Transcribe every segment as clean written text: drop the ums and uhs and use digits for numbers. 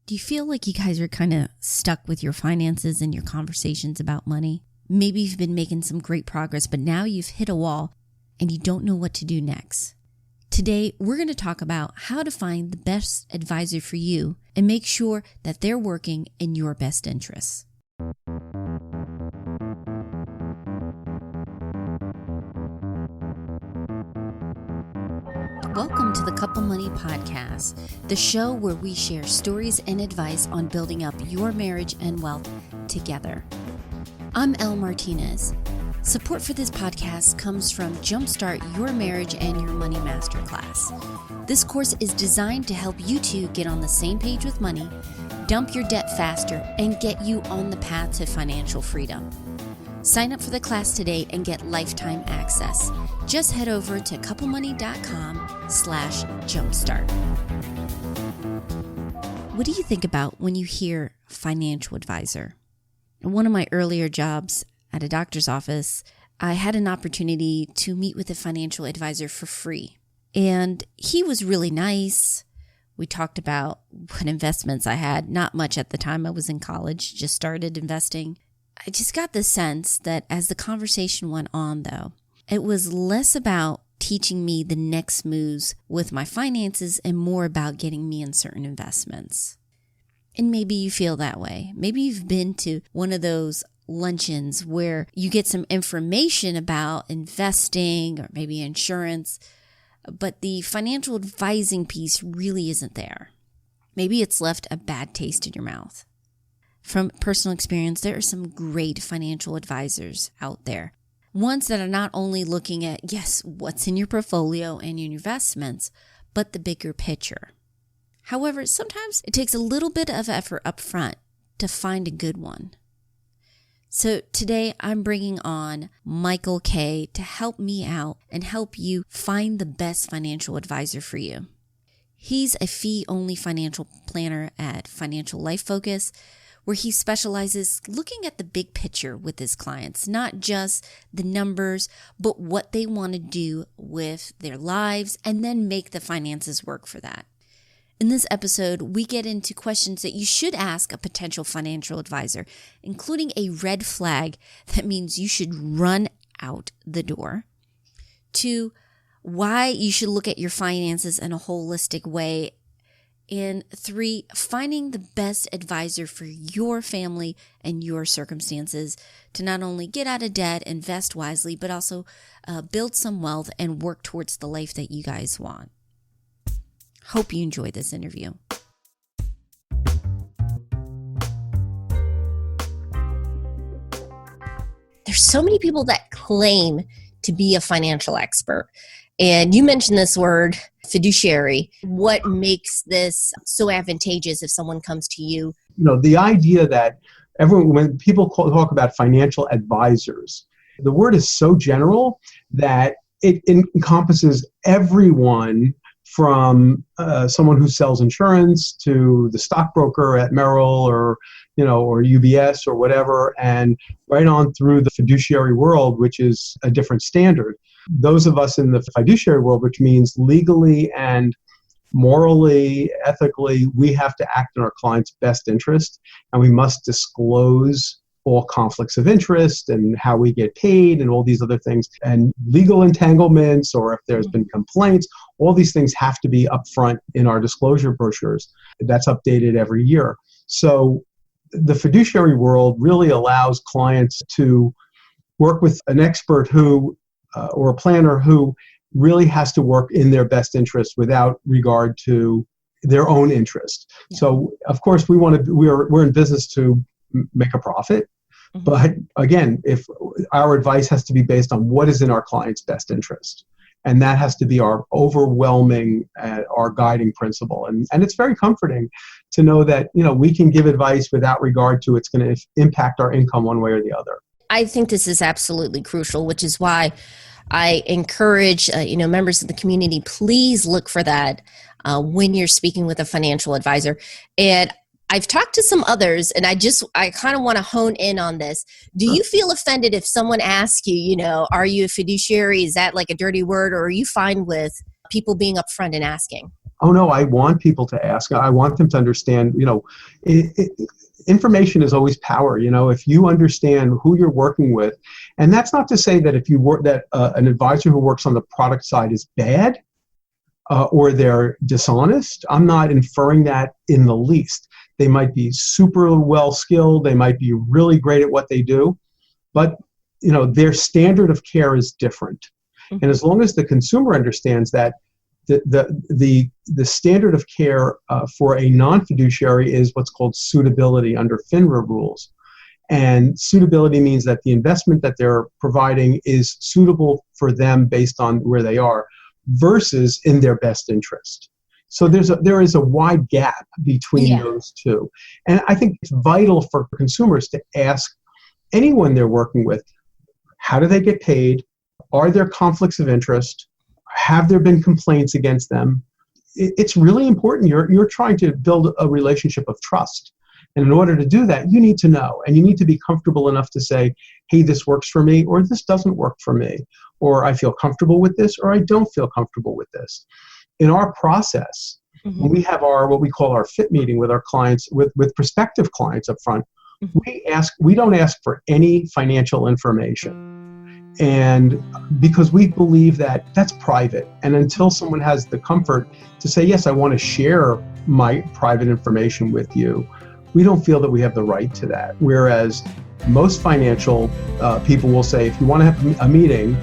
Do you feel like you guys are kind of stuck with your finances and your conversations about money? Maybe you've been making some great progress, but now you've hit a wall and you don't know what to do next. Today, we're going to talk about how to find the best advisor for you and make sure that they're working in your best interests. Welcome to the Couple Money Podcast, the show where we share stories and advice on building up your marriage and wealth together. I'm Elle Martinez. Support for this podcast comes from Jumpstart Your Marriage and Your Money Masterclass. This course is designed to help you two get on the same page with money, dump your debt faster, and get you on the path to financial freedom. Sign up for the class today and get lifetime access. Just head over to couplemoney.com/jumpstart. What do you think about when you hear financial advisor? In one of my earlier jobs at a doctor's office, I had an opportunity to meet with a financial advisor for free. And he was really nice. We talked about what investments I had. Not much at the time. I was in college, just started investing. I just got the sense that as the conversation went on, though, it was less about teaching me the next moves with my finances and more about getting me in certain investments. And maybe you feel that way. Maybe you've been to one of those luncheons where you get some information about investing or maybe insurance, but the financial advising piece really isn't there. Maybe it's left a bad taste in your mouth. From personal experience, there are some great financial advisors out there. Ones that are not only looking at, yes, what's in your portfolio and your investments, but the bigger picture. However, sometimes it takes a little bit of effort up front to find a good one. So today I'm bringing on Michael K. to help me out and help you find the best financial advisor for you. He's a fee-only financial planner at Financial Life Focus, where he specializes looking at the big picture with his clients, not just the numbers, but what they want to do with their lives and then make the finances work for that. In this episode, we get into questions that you should ask a potential financial advisor, including a red flag that means you should run out the door, to why you should look at your finances in a holistic way, and 3, finding the best advisor for your family and your circumstances to not only get out of debt, invest wisely, but also build some wealth and work towards the life that you guys want. Hope you enjoyed this interview. There's so many people that claim to be a financial expert. And you mentioned this word, fiduciary. What makes this so advantageous if someone comes to you? The idea that when people talk about financial advisors, the word is so general that it encompasses everyone from someone who sells insurance to the stockbroker at Merrill or UBS or whatever, and right on through the fiduciary world, which is a different standard. Those of us in the fiduciary world, which means legally and morally, ethically, we have to act in our client's best interest, and we must disclose all conflicts of interest and how we get paid and all these other things, and legal entanglements, or if there's been complaints, all these things have to be upfront in our disclosure brochures. That's updated every year. So the fiduciary world really allows clients to work with an expert who or a planner who really has to work in their best interest without regard to their own interest. Yeah. So, of course, we're in business to make a profit. Mm-hmm. But again, if our advice has to be based on what is in our client's best interest, and that has to be our overwhelming, our guiding principle. And it's very comforting to know that, we can give advice without regard to it's going to impact our income one way or the other. I think this is absolutely crucial, which is why I encourage, members of the community, please look for that when you're speaking with a financial advisor. And I've talked to some others, and I kind of want to hone in on this. Do you feel offended if someone asks you, are you a fiduciary? Is that like a dirty word, or are you fine with people being upfront and asking? Oh no, I want people to ask. I want them to understand, information is always power. If you understand who you're working with, and that's not to say that if you work that an advisor who works on the product side is bad or they're dishonest. I'm not inferring that in the least. They might be super well skilled. They might be really great at what they do, but their standard of care is different. Mm-hmm. And as long as the consumer understands that, the standard of care for a non-fiduciary is what's called suitability under FINRA rules. And suitability means that the investment that they're providing is suitable for them based on where they are versus in their best interest. So there is a wide gap between those two. And I think it's vital for consumers to ask anyone they're working with, how do they get paid? Are there conflicts of interest? Have there been complaints against them? It's really important. You're trying to build a relationship of trust. And in order to do that, you need to know, and you need to be comfortable enough to say, hey, this works for me, or this doesn't work for me, or I feel comfortable with this, or I don't feel comfortable with this. In our process, when we have what we call our fit meeting with our clients, with prospective clients up front, we don't ask for any financial information. And because we believe that that's private, and until someone has the comfort to say, yes, I want to share my private information with you, we don't feel that we have the right to that. Whereas most financial people will say, if you want to have a meeting,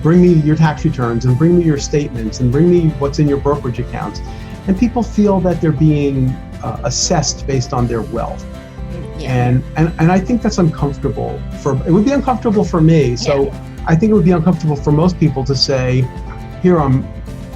bring me your tax returns and bring me your statements and bring me what's in your brokerage accounts. And people feel that they're being assessed based on their wealth. Yeah. And I think that's uncomfortable. It would be uncomfortable for me. So I think it would be uncomfortable for most people to say, here I'm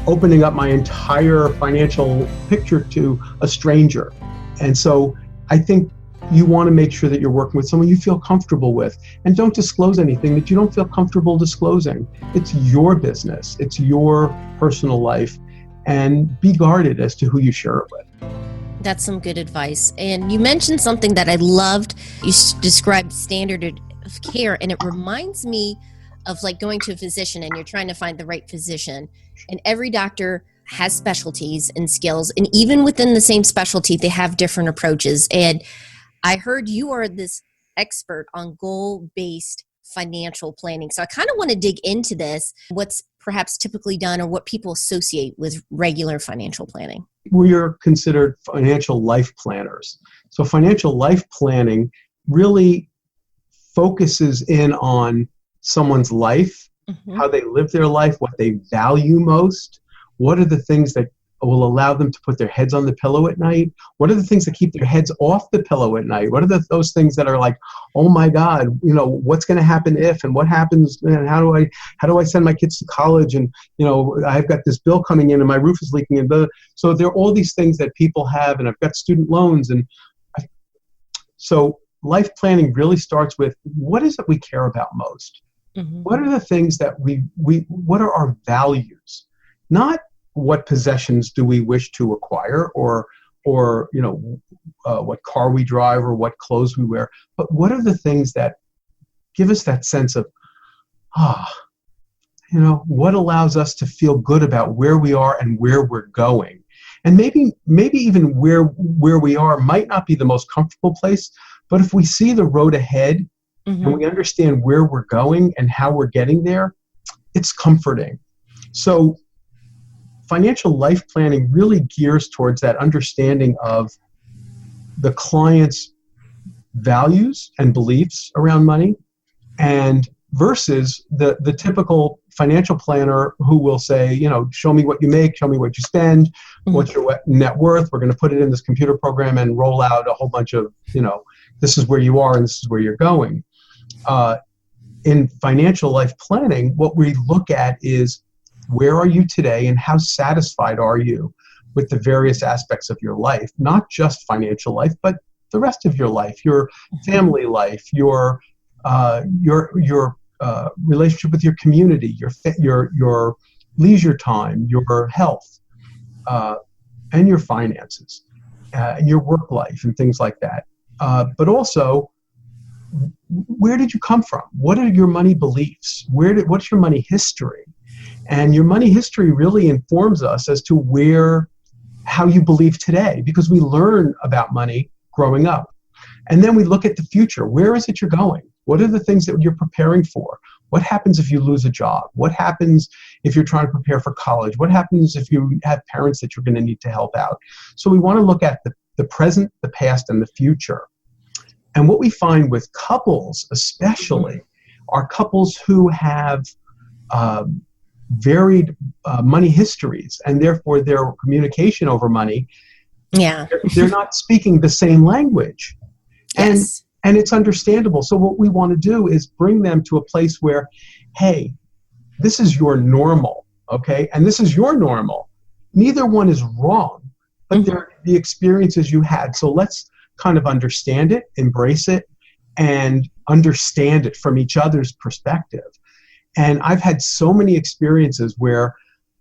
opening up my entire financial picture to a stranger. And so I think you want to make sure that you're working with someone you feel comfortable with, and don't disclose anything that you don't feel comfortable disclosing. It's your business. It's your personal life, and be guarded as to who you share it with. That's some good advice. And you mentioned something that I loved. You described standard of care, and it reminds me of like going to a physician and you're trying to find the right physician. And every doctor has specialties and skills. And even within the same specialty, they have different approaches. And I heard you are this expert on goal-based financial planning. So I kind of want to dig into this, what's perhaps typically done or what people associate with regular financial planning. We are considered financial life planners. So financial life planning really focuses in on someone's life, how they live their life, what they value most, what are the things that will allow them to put their heads on the pillow at night, what are the things that keep their heads off the pillow at night, what are those things that are like, oh my God, what's going to happen if, and what happens, and how do I send my kids to college, and I've got this bill coming in and my roof is leaking, and so there are all these things that people have, and I've got student loans, and so life planning really starts with, what is it we care about most? What are the things that what are our values? Not what possessions do we wish to acquire, or what car we drive, or what clothes we wear, but what are the things that give us that sense of, what allows us to feel good about where we are and where we're going. And maybe even where we are might not be the most comfortable place, but if we see the road ahead and we understand where we're going and how we're getting there, it's comforting. So financial life planning really gears towards that understanding of the client's values and beliefs around money, and versus the typical financial planner who will say, show me what you make, show me what you spend, what's your net worth, we're going to put it in this computer program and roll out a whole bunch of, this is where you are and this is where you're going. In financial life planning, what we look at is, where are you today and how satisfied are you with the various aspects of your life, not just financial life, but the rest of your life, your family life, your relationship with your community, your leisure time, your health, and your finances, and your work life and things like that. But also, where did you come from? What are your money beliefs? What's your money history? And your money history really informs us as to where how you believe today, because we learn about money growing up. And then we look at the future. Where is it you're going? What are the things that you're preparing for? What happens if you lose a job? What happens if you're trying to prepare for college? What happens if you have parents that you're going to need to help out? So we want to look at the present, the past, and the future. And what we find with couples especially are couples who have varied money histories, and therefore their communication over money, they're not speaking the same language. Yes. And it's understandable. So what we want to do is bring them to a place where, hey, this is your normal, okay? And this is your normal. Neither one is wrong, but they're the experiences you had. So let's kind of understand it, embrace it, and understand it from each other's perspective. And I've had so many experiences where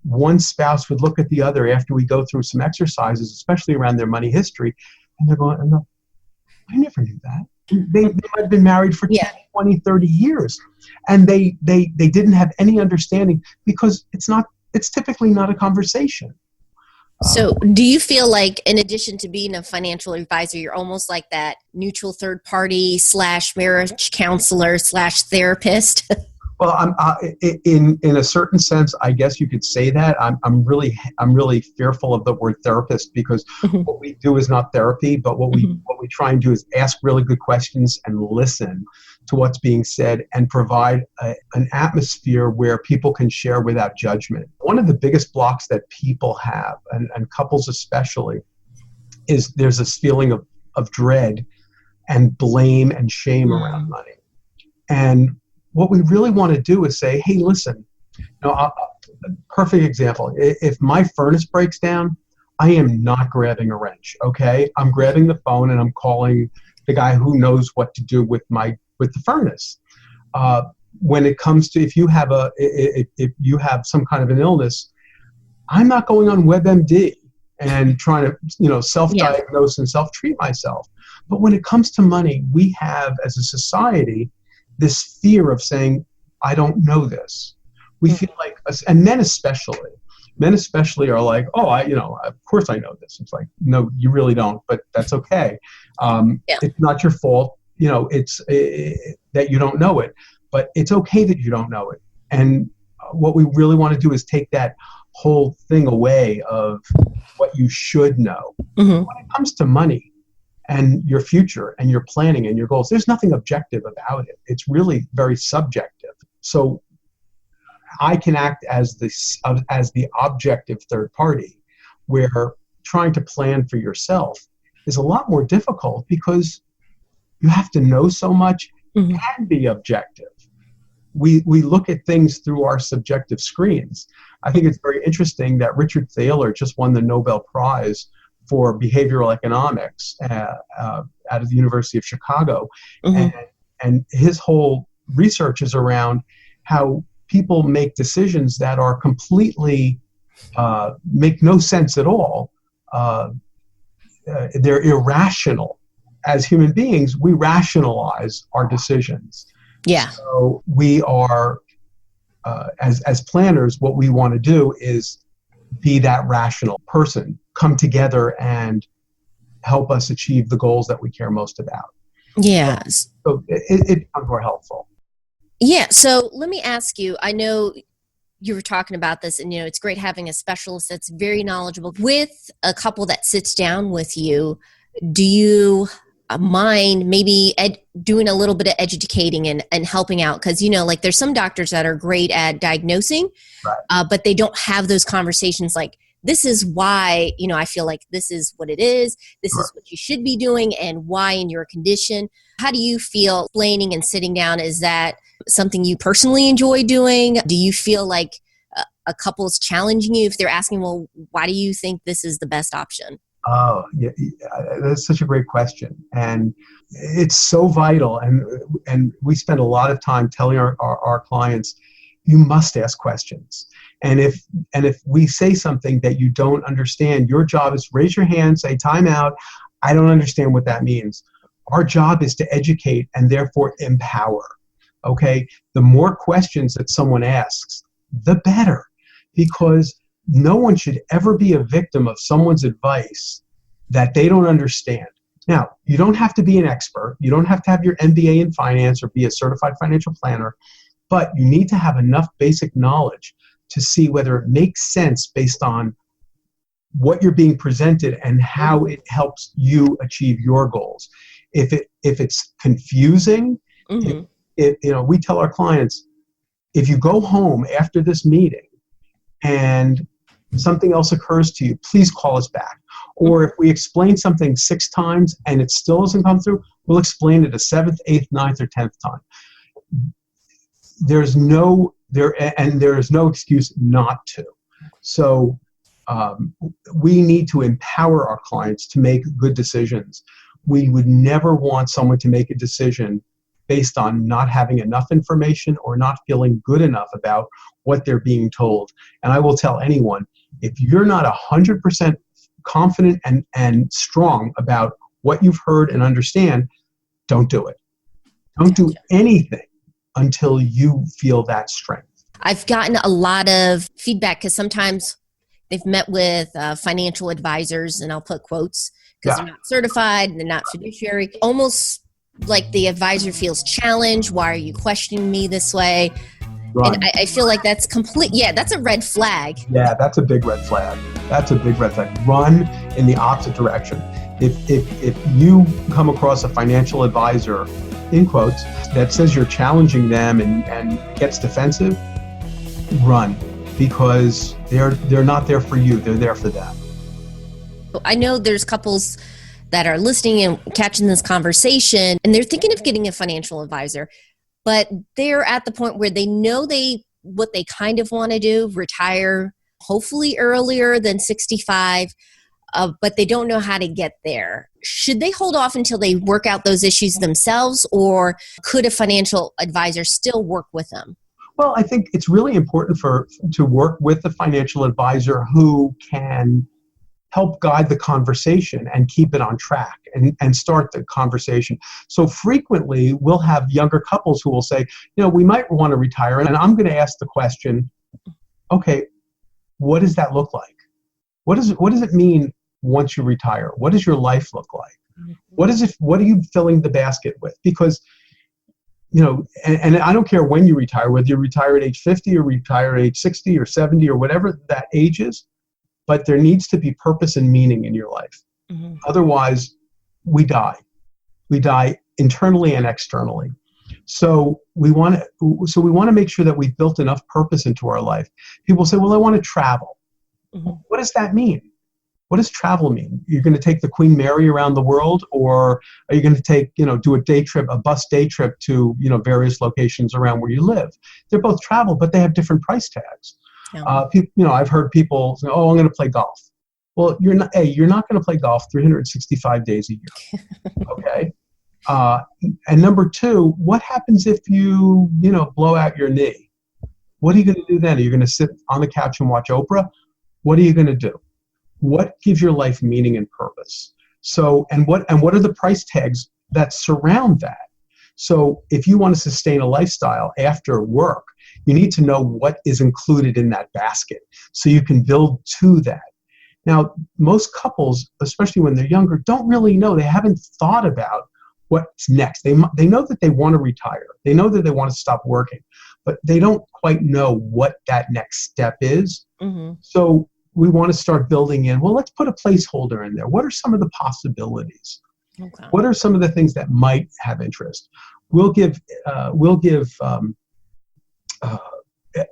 one spouse would look at the other after we go through some exercises, especially around their money history, and they're going, no, I never knew that. They might have been married for 10, 20, 30 years, and they didn't have any understanding because it's typically not a conversation. So do you feel like, in addition to being a financial advisor, you're almost like that neutral third party / marriage counselor / therapist? Well, in a certain sense, I guess you could say that. I'm really fearful of the word therapist, because what we do is not therapy, but what we try and do is ask really good questions and listen to what's being said and provide an atmosphere where people can share without judgment. One of the biggest blocks that people have, and couples especially, is there's this feeling of dread and blame and shame around money. And what we really want to do is say, hey, listen, perfect example. If my furnace breaks down, I am not grabbing a wrench, okay? I'm grabbing the phone and I'm calling the guy who knows what to do with the furnace. When it comes to if you have some kind of an illness, I'm not going on WebMD and trying to self-diagnose and self-treat myself. But when it comes to money, we have, as a society, this fear of saying, I don't know this. We feel like, and men especially are like, oh, of course I know this. It's like, no, you really don't, but that's okay. It's not your fault. It's that you don't know it, but it's okay that you don't know it. And what we really want to do is take that whole thing away of what you should know. When it comes to money and your future and your planning and your goals, there's nothing objective about it. It's really very subjective. So I can act as the objective third party, where trying to plan for yourself is a lot more difficult because you have to know so much and be objective. We look at things through our subjective screens. I think it's very interesting that Richard Thaler just won the Nobel Prize for behavioral economics out of the University of Chicago. And his whole research is around how people make decisions that are completely make no sense at all. They're irrational. As human beings, we rationalize our decisions. Yeah. So we are, as planners, what we want to do is be that rational person, come together and help us achieve the goals that we care most about. Yes. So it becomes more helpful. Yeah. So let me ask you, I know you were talking about this, and it's great having a specialist that's very knowledgeable. With a couple that sits down with you, do you mind maybe doing a little bit of educating and helping out? Because, like there's some doctors that are great at diagnosing, right, but they don't have those conversations like, this is why, I feel like this is what it is. This is what you should be doing and why in your condition. How do you feel explaining and sitting down? Is that something you personally enjoy doing? Do you feel like a couple is challenging you if they're asking, well, why do you think this is the best option? Oh, yeah, that's such a great question. And it's so vital. And we spend a lot of time telling our clients, you must ask questions. And if we say something that you don't understand, your job is raise your hand, say time out. I don't understand what that means. Our job is to educate and therefore empower. Okay? The more questions that someone asks, the better. Because no one should ever be a victim of someone's advice that they don't understand. Now, you don't have to be an expert. You don't have to have your MBA in finance or be a certified financial planner, but you need to have enough basic knowledge to see whether it makes sense based on what you're being presented and how it helps you achieve your goals. If it's confusing, we tell our clients, if you go home after this meeting and something else occurs to you, please call us back. Or if we explain something 6 times and it still doesn't come through, we'll explain it a 7th, 8th, 9th, or 10th time. There is no excuse not to. So we need to empower our clients to make good decisions. We would never want someone to make a decision based on not having enough information or not feeling good enough about what they're being told. And I will tell anyone, if you're not 100% confident and strong about what you've heard and understand, don't do it. Don't do anything until you feel that strength. I've gotten a lot of feedback because sometimes they've met with financial advisors, and I'll put quotes, because they're not certified, they're not fiduciary, almost like the advisor feels challenged. Why are you questioning me this way? Run. And I feel like that's that's a red flag. Yeah, that's a big red flag. That's a big red flag. Run in the opposite direction. If you come across a financial advisor, in quotes, that says you're challenging them and gets defensive, run, because they're not there for you. They're there for them. I know there's couples that are listening and catching this conversation, and they're thinking of getting a financial advisor, but they're at the point where they know what they kind of want to do, retire hopefully earlier than 65, but they don't know how to get there. Should they hold off until they work out those issues themselves, or could a financial advisor still work with them? Well, I think it's really important to work with a financial advisor who can help guide the conversation and keep it on track and start the conversation. So frequently we'll have younger couples who will say, we might want to retire, and I'm going to ask the question, okay, what does that look like? What does it mean once you retire? What does your life look like? What are you filling the basket with? Because and I don't care when you retire, whether you retire at age 50 or retire at age 60 or 70 or whatever that age is, but there needs to be purpose and meaning in your life. Mm-hmm. Otherwise, we die. We die internally and externally. So we want to make sure that we've built enough purpose into our life. People say, well, I want to travel. Mm-hmm. What does that mean? What does travel mean? You're going to take the Queen Mary around the world, or are you going to take, do a bus day trip to, various locations around where you live? They're both travel, but they have different price tags. Yeah. I've heard people say, "Oh, I'm going to play golf." Well, you're not going to play golf 365 days a year. Okay. And number 2, what happens if you, blow out your knee? What are you going to do then? Are you going to sit on the couch and watch Oprah? What are you going to do? What gives your life meaning and purpose? So, and what are the price tags that surround that? So if you want to sustain a lifestyle after work, you need to know what is included in that basket so you can build to that. Now, most couples, especially when they're younger, don't really know. They haven't thought about what's next. They know that they want to retire. They know that they want to stop working, but they don't quite know what that next step is. Mm-hmm. So we want to start building in, well, let's put a placeholder in there. What are some of the possibilities? Okay. What are some of the things that might have interest? We'll give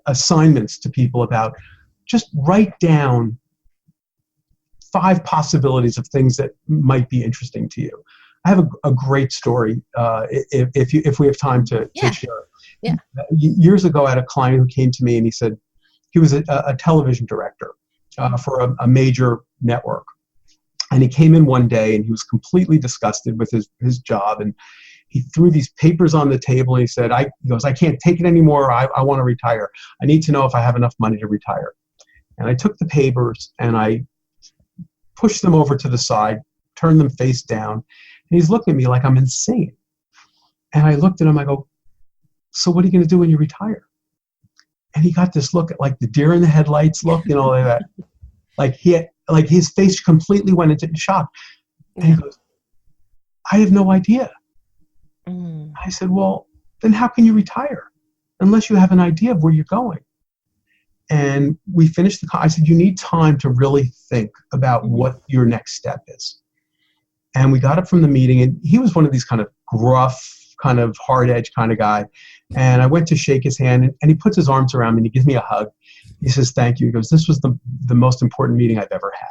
assignments to people about just write down 5 possibilities of things that might be interesting to you. I have a great story if we have time to share. Yeah. Years ago, I had a client who came to me and he said he was a television director for a major network. And he came in one day and he was completely disgusted with his job. And he threw these papers on the table and he said, I can't take it anymore. I want to retire. I need to know if I have enough money to retire. And I took the papers and I pushed them over to the side, turned them face down. And he's looking at me like I'm insane. And I looked at him, I go, so what are you going to do when you retire? And he got this look, like the deer in the headlights look, like that. Like his face completely went into shock. And he goes, I have no idea. I said, well, then how can you retire unless you have an idea of where you're going? And we finished I said, you need time to really think about what your next step is. And we got up from the meeting, and he was one of these kind of gruff, kind of hard edge kind of guy. And I went to shake his hand, and he puts his arms around me and he gives me a hug. He says, thank you. He goes, this was the most important meeting I've ever had.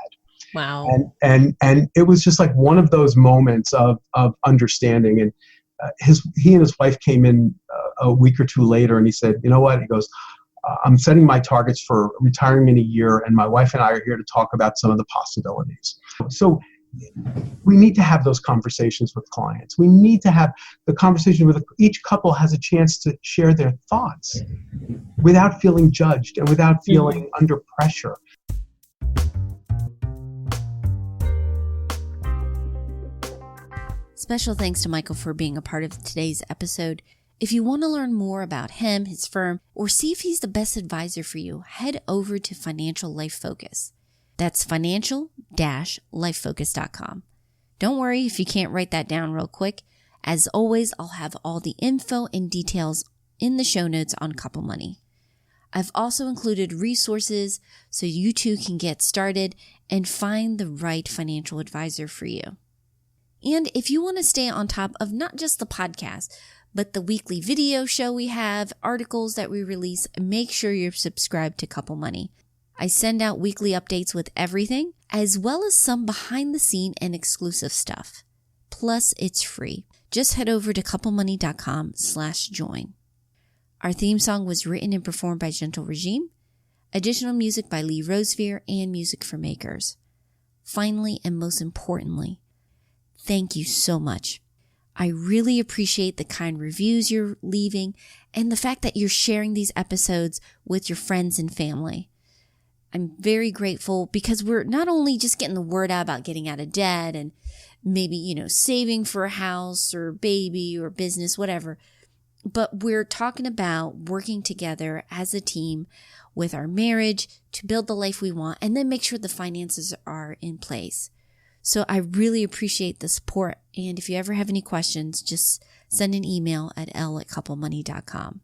Wow. And it was just like one of those moments of understanding. And he and his wife came in a week or two later, and he said, you know what? He goes, I'm setting my targets for retiring in a year, and my wife and I are here to talk about some of the possibilities. So we need to have those conversations with clients. We need to have the conversation with each couple has a chance to share their thoughts without feeling judged and without feeling under pressure. Special thanks to Michael for being a part of today's episode. If you want to learn more about him, his firm, or see if he's the best advisor for you, head over to Financial Life Focus. That's financial-lifefocus.com. Don't worry if you can't write that down real quick. As always, I'll have all the info and details in the show notes on Couple Money. I've also included resources so you too can get started and find the right financial advisor for you. And if you want to stay on top of not just the podcast, but the weekly video show we have, articles that we release, make sure you're subscribed to Couple Money. I send out weekly updates with everything, as well as some behind the scene and exclusive stuff. Plus, it's free. Just head over to couplemoney.com/join. Our theme song was written and performed by Gentle Regime. Additional music by Lee Rosevere and Music for Makers. Finally, and most importantly, thank you so much. I really appreciate the kind reviews you're leaving and the fact that you're sharing these episodes with your friends and family. I'm very grateful because we're not only just getting the word out about getting out of debt and maybe, saving for a house or baby or business, whatever, but we're talking about working together as a team with our marriage to build the life we want and then make sure the finances are in place. So I really appreciate the support. And if you ever have any questions, just send an email at l@couplemoney.com.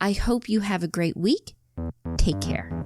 I hope you have a great week. Take care.